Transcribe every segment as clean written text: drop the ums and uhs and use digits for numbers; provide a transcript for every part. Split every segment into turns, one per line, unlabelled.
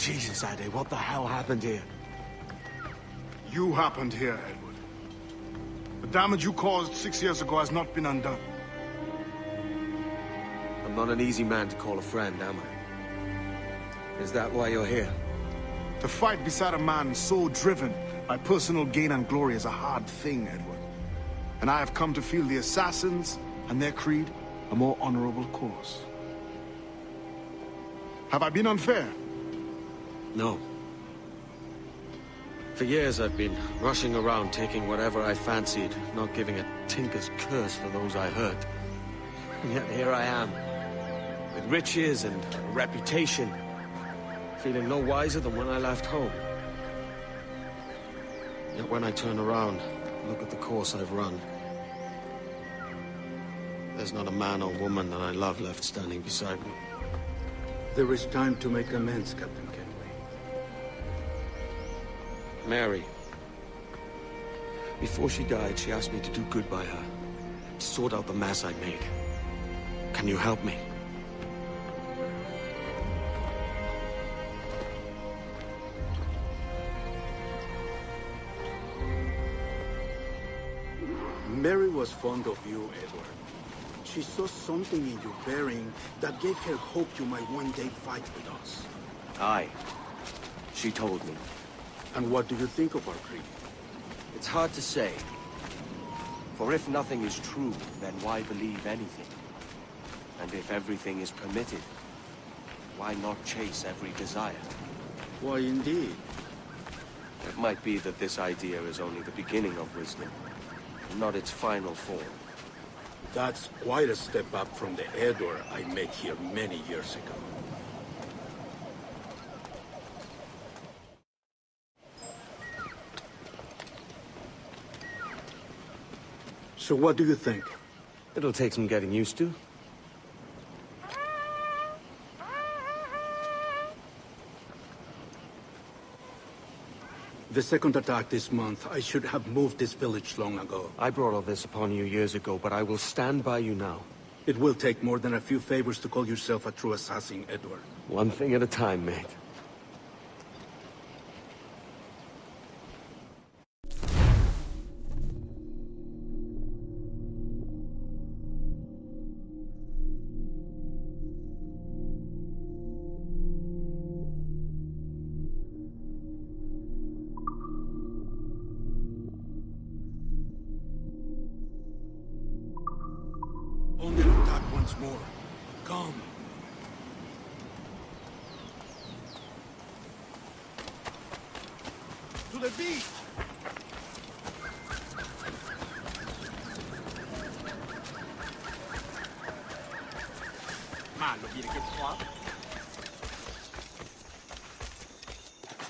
Jesus, Ade, what the hell happened here?
You happened here, Edward. The damage you caused 6 years ago has not been undone.
I'm not an easy man to call a friend, am I? Is that why you're here?
To fight beside a man so driven by personal gain and glory is a hard thing, Edward. And I have come to feel the assassins and their creed a more honorable course. Have I been unfair?
No. For years I've been rushing around taking whatever I fancied, not giving a tinker's curse for those I hurt. And yet here I am, with riches and a reputation, feeling no wiser than when I left home. Yet when I turn around, look at the course I've run, there's not a man or woman that I love left standing beside me.
There is time to make amends, Captain Kenway.
Mary. Before she died, she asked me to do good by her, to sort out the mess I made. Can you help me?
Mary was fond of you, Edward. She saw something in your bearing that gave her hope you might one day fight with us.
Aye. She told me.
And what do you think of our creed?
It's hard to say. For if nothing is true, then why believe anything? And if everything is permitted, why not chase every desire?
Why, indeed.
It might be that this idea is only the beginning of wisdom, not its final form.
That's quite a step up from the Edward I met here many years ago. So what do you think?
It'll take some getting used to.
The second attack this month, I should have moved this village long ago.
I brought all this upon you years ago, but I will stand by you now.
It will take more than a few favors to call yourself a true assassin, Edward.
One thing at a time, mate.
Only attack once more. Come. To the beach!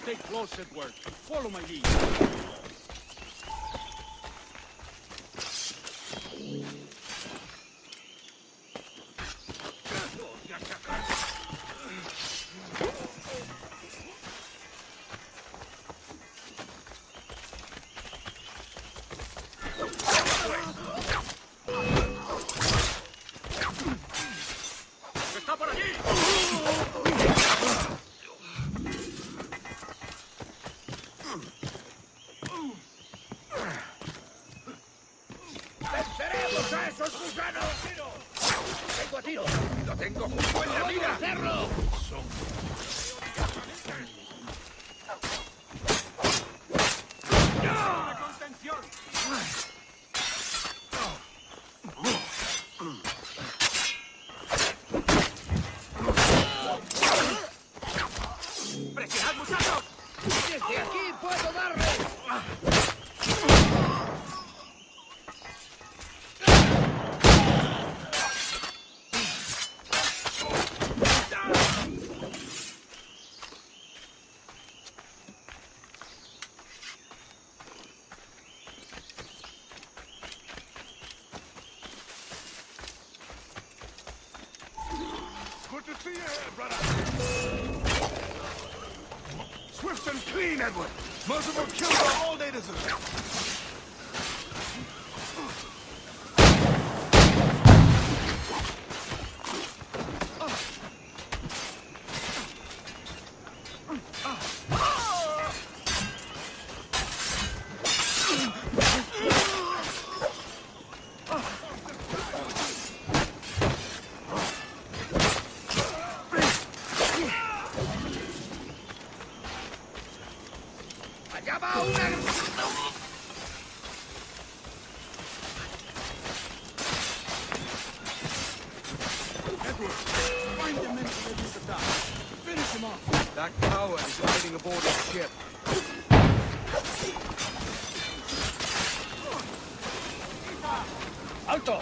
Stay close, Edward. Follow my lead.
¡Venceremos a esos gusanos! ¡Tengo a tiro! ¡Lo tengo justo en la mira! ¡Hacerlo! ¡Contención! ¡Presionad, muchachos! ¡Desde aquí puedo darle!
Good to see you here, brother. Swift and clean, Edward. Merciful kills are all they deserve.
That coward is hiding aboard his ship.
¡Alto!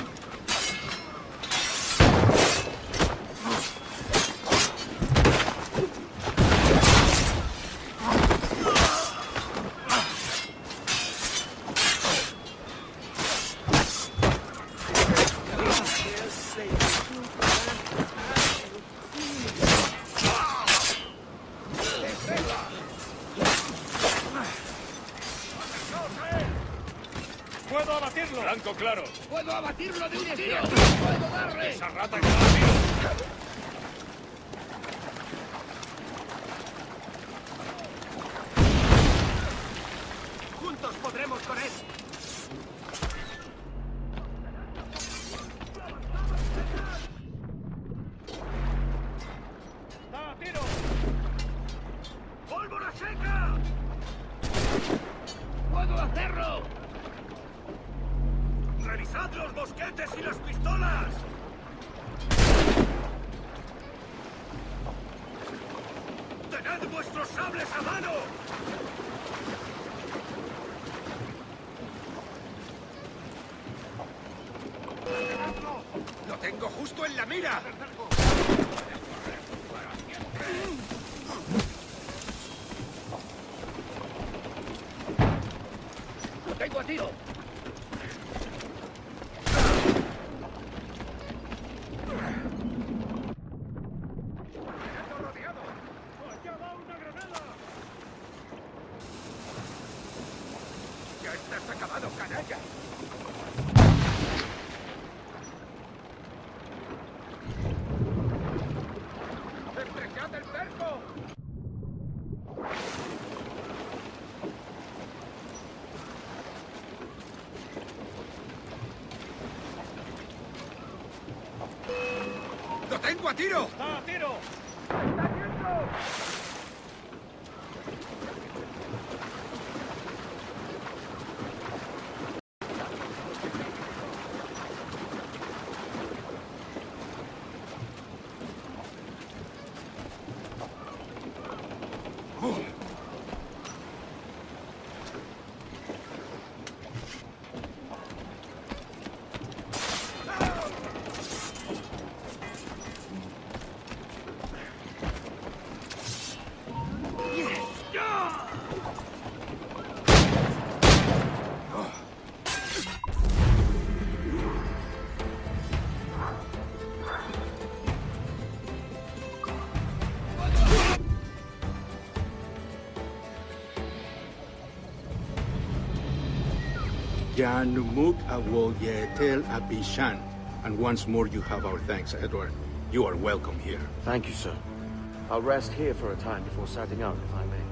¡Puedo abatirlo!
¡Blanco claro!
¡Puedo abatirlo de un tiro! ¡Puedo darle!
¡Esa rata está a mí!
¡Juntos podremos con él! ¡Da tiro! ¡Pólvora seca! ¡Puedo hacerlo! ¡Revisad los mosquetes y las pistolas! ¡Tened vuestros sables a mano!
¡Lo tengo justo en la mira!
¡Lo tengo a tiro!
¡Ya estás acabado, canalla! ¡Estrechad el cerco! ¡Lo tengo a tiro!
¡Da tiro!
Janumuk Awol Yetel Abishan. And once more you have our thanks, Edward. You are welcome here.
Thank you, sir. I'll rest here for a time before setting out, if I may.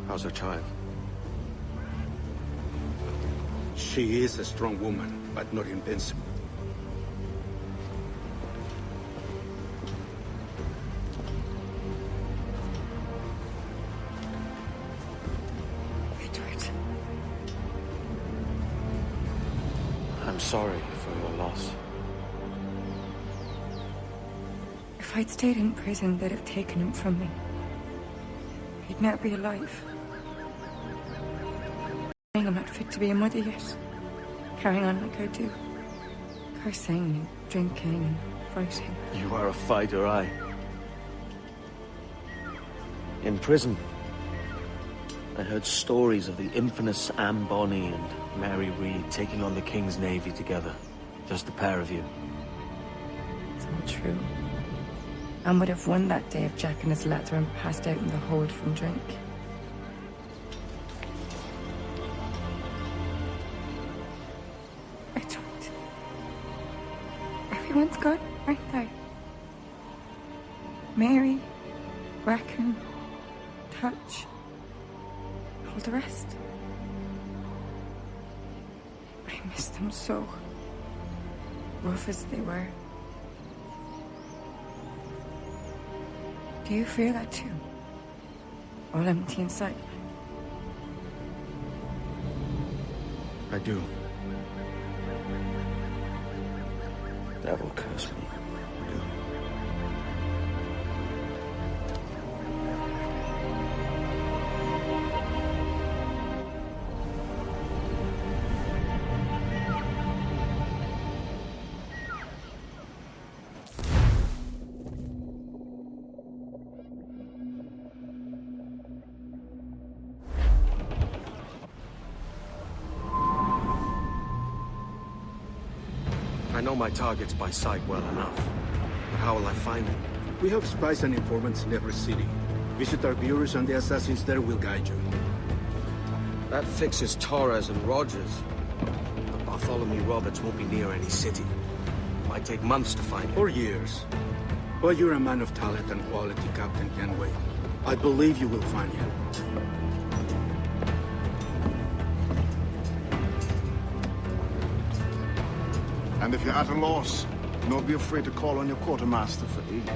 How's her child?
She is a strong woman, but not invincible.
Edward.
I'm sorry for your loss.
If I'd stayed in prison, they'd have taken him from me. He'd never be alive. I'm not fit to be a mother yet. Carrying on like I do. Cursing and drinking and fighting.
You are a fighter, aye. In prison, I heard stories of the infamous Anne Bonny and Mary Read taking on the King's Navy together. Just the pair of you.
It's all true. Anne would have won that day if Jack and his lads weren't passed out in the hold from drink. I don't. Everyone's gone, aren't they? Mary, Bracken, Touch, all the rest. I miss them so. Rough as they were. Do you feel that too? All empty inside?
I do. Devil curse me. I do. my targets by sight well enough. But how will I find them?
We have spies and informants in every city. Visit our bureaus and the assassins there will guide you.
That fixes Torres and Rogers. But Bartholomew Roberts won't be near any city. Might take months to find him.
Or years. But you're a man of talent and quality, Captain Kenway. I believe you will find him.
And if you're at a loss, don't be afraid to call on your quartermaster for aid.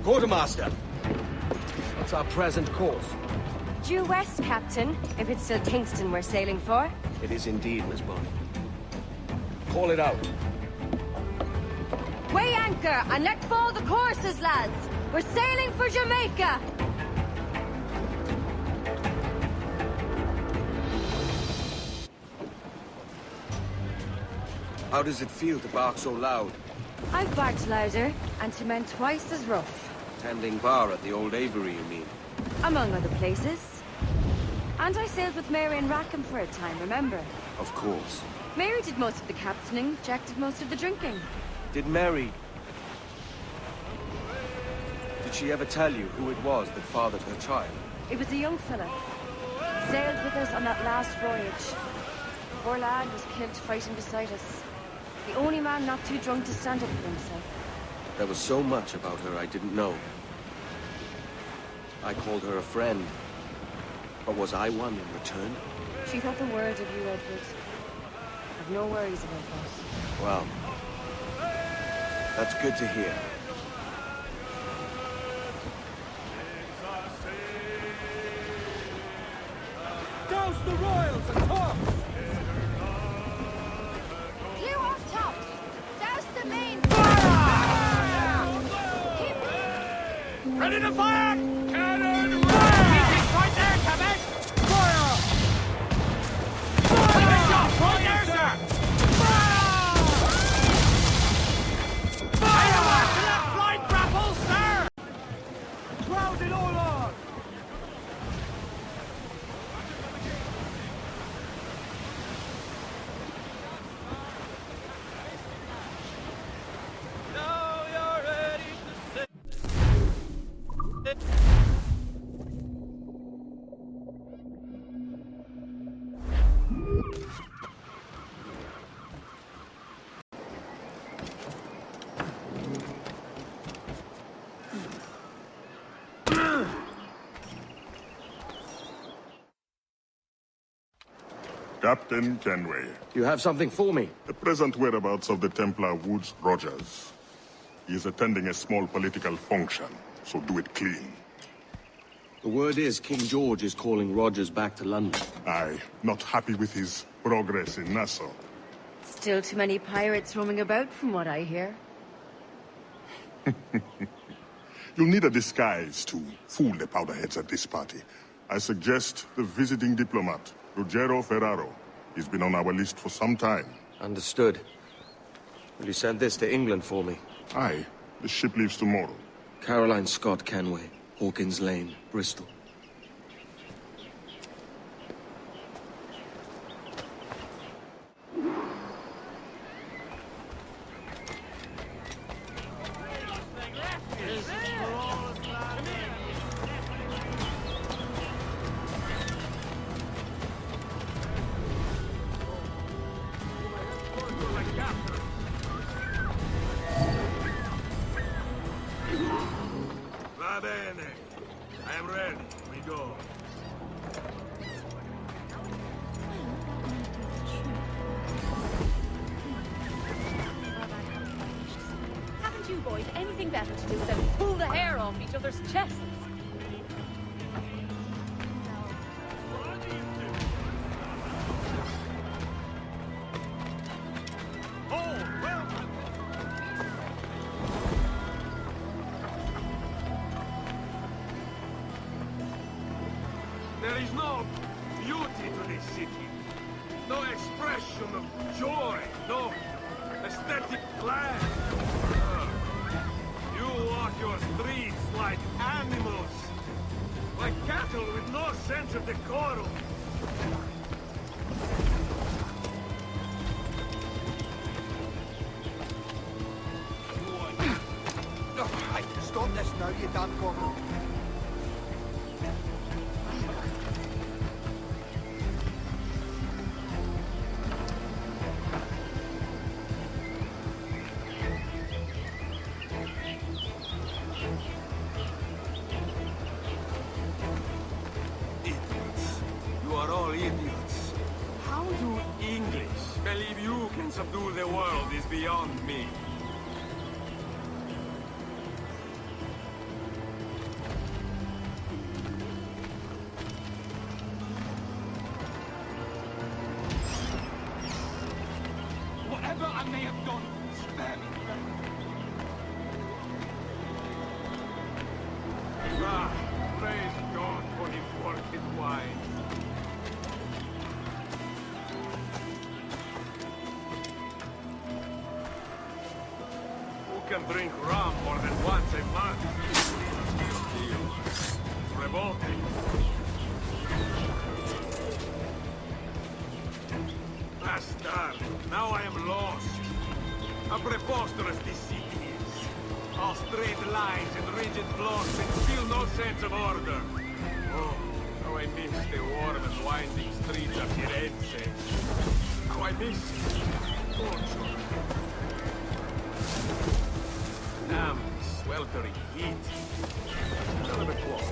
Quartermaster! What's our present course?
Due west, Captain, if it's still Kingston we're sailing for.
It is indeed, Miss Bonny. Call it out.
Weigh anchor and let fall the courses, lads! We're sailing for Jamaica!
How does it feel to bark so loud?
I've barked louder, and to men twice as rough.
Tending bar at the old aviary, you mean?
Among other places. And I sailed with Mary and Rackham for a time, remember?
Of course.
Mary did most of the captaining, Jack did most of the drinking.
Did Mary... Did she ever tell you who it was that fathered her child?
It was a young fella. Sailed with us on that last voyage. Poor lad was killed fighting beside us. The only man not too drunk to stand up for himself.
There was so much about her I didn't know. I called her a friend. But was I one in return?
She thought the world of you, Edward. I've no worries about that.
Well, that's good to hear.
Douse the royals and talk!
Clear off top! Douse the main!
Ready to fire! Cannon right! Right there, Cabot! Fire! Take a shot! Right there, sir! Fire! To that flight grapple, sir! Crowd it all on! Now you're ready to sit.
Captain Kenway,
You have something for me?
the present whereabouts of the Templar Woods Rogers. He is attending a small political function, so do it clean.
The word is King George is calling Rogers back to London.
Aye, not happy with his progress in Nassau.
Still too many pirates roaming about, from what I hear.
You'll need a disguise to fool the powderheads at this party. I suggest the visiting diplomat, Ruggiero Ferraro. He's been on our list for some time.
Understood. Will you send this to England for me?
Aye, the ship leaves tomorrow.
Caroline Scott Kenway, Hawkins Lane, Bristol.
Va bene. I am ready. We go.
Haven't you boys anything better to do than pull the hair off each other's chests?
There is no beauty to this city. No expression of joy. No aesthetic glance. You walk your streets like animals. Like cattle with no sense of decorum.
Have you done, Corporal?
Idiots. You are all idiots. How you English believe you can subdue the world is beyond me. Whatever I may have done, spare me. Ah, praise God for his work in wine. Who can drink rum more than once a month? It's revolting. Bastard! Now I am lost. How preposterous this city is. All straight lines and rigid blocks and still no sense of order. Oh, how I miss the warm and winding streets of Firenze. How I miss Porto. Damn, sweltering heat. None of it close.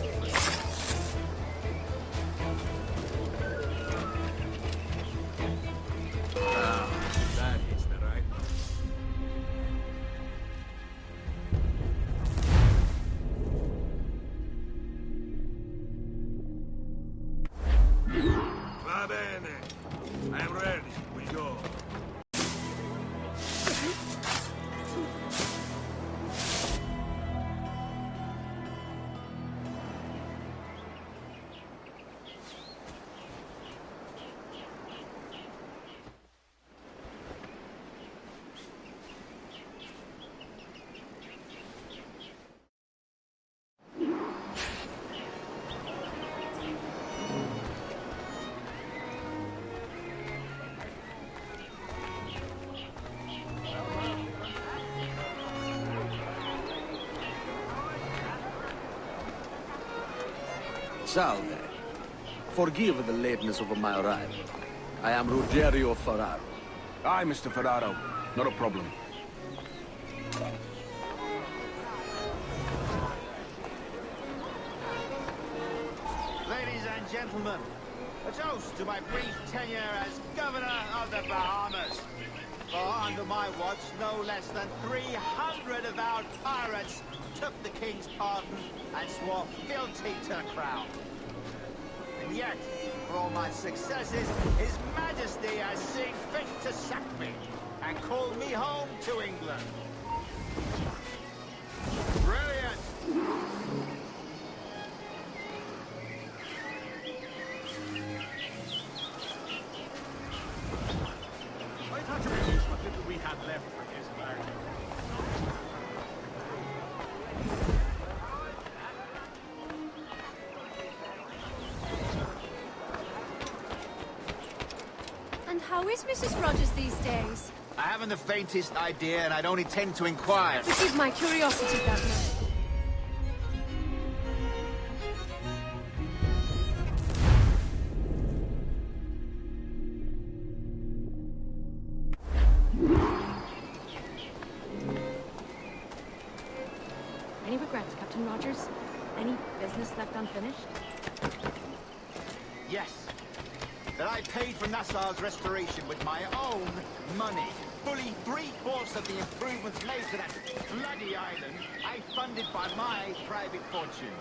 That is the right one. Va bene. I am ready. We go.
Salve. Forgive the lateness of my arrival. I am Ruggiero Ferraro.
Aye, Mr. Ferraro. Not a problem.
Ladies and gentlemen, a toast to my brief tenure as Governor of the Bahamas. For under my watch, no less than 300 avowed pirates took the King's pardon and swore fealty to the Crown. And yet, for all my successes, His Majesty has seen fit to sack me and call me home to England. Brilliant!
I thought you would use what little we had left for his marriage.
And how is Mrs. Rogers these days?
I haven't the faintest idea, and I don't intend to inquire.
Forgive my curiosity, Governor. Any regrets, Captain Rogers? Any business left unfinished?
Yes. That I paid for Nassau's restoration with my own money. Fully 3/4 of the improvements made to that bloody island, I funded by my private fortune.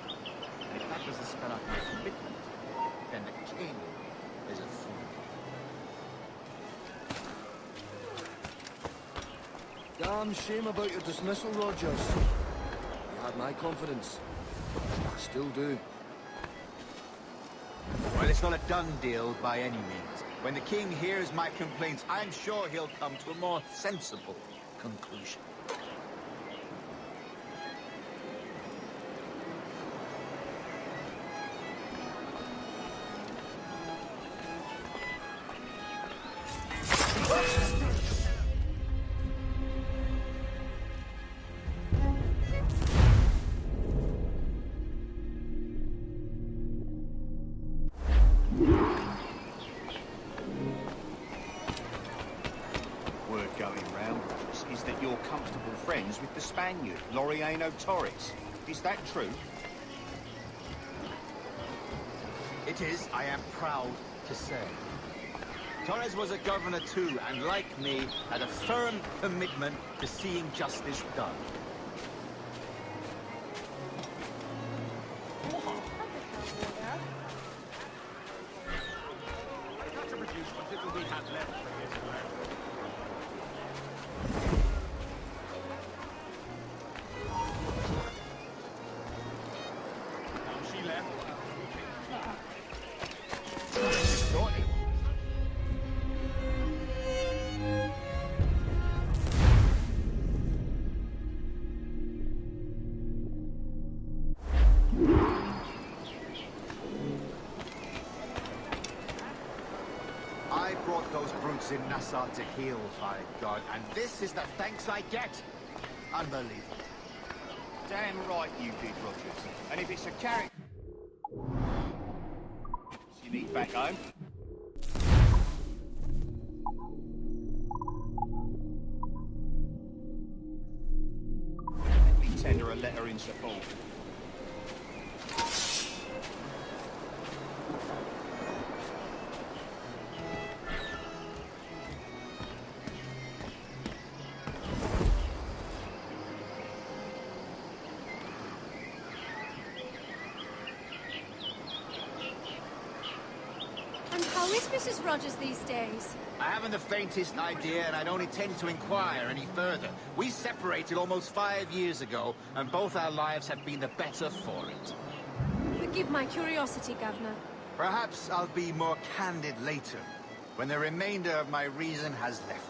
And if that was to spell out my commitment, then the king is a fool.
Damn shame about your dismissal, Rogers. You had my confidence. Still do.
Well, it's not a done deal by any means. When the king hears my complaints, I'm sure he'll come to a more sensible conclusion. word going round is that you're comfortable friends with the Spaniard, Laureano Torres. Is that true?
It is, I am proud to say.
Torres was a governor too, and like me, had a firm commitment to seeing justice done. I brought those brutes in Nassau to heal, by God, and this is the thanks I get. Unbelievable.
Damn right you did, Rogers. And if it's a character you need back home, let me tender a letter in support.
How is Mrs. Rogers these days?
I haven't the faintest idea, and I don't intend to inquire any further. We separated almost 5 years ago, and both our lives have been the better for it.
Forgive my curiosity, Governor.
Perhaps I'll be more candid later, when the remainder of my reason has left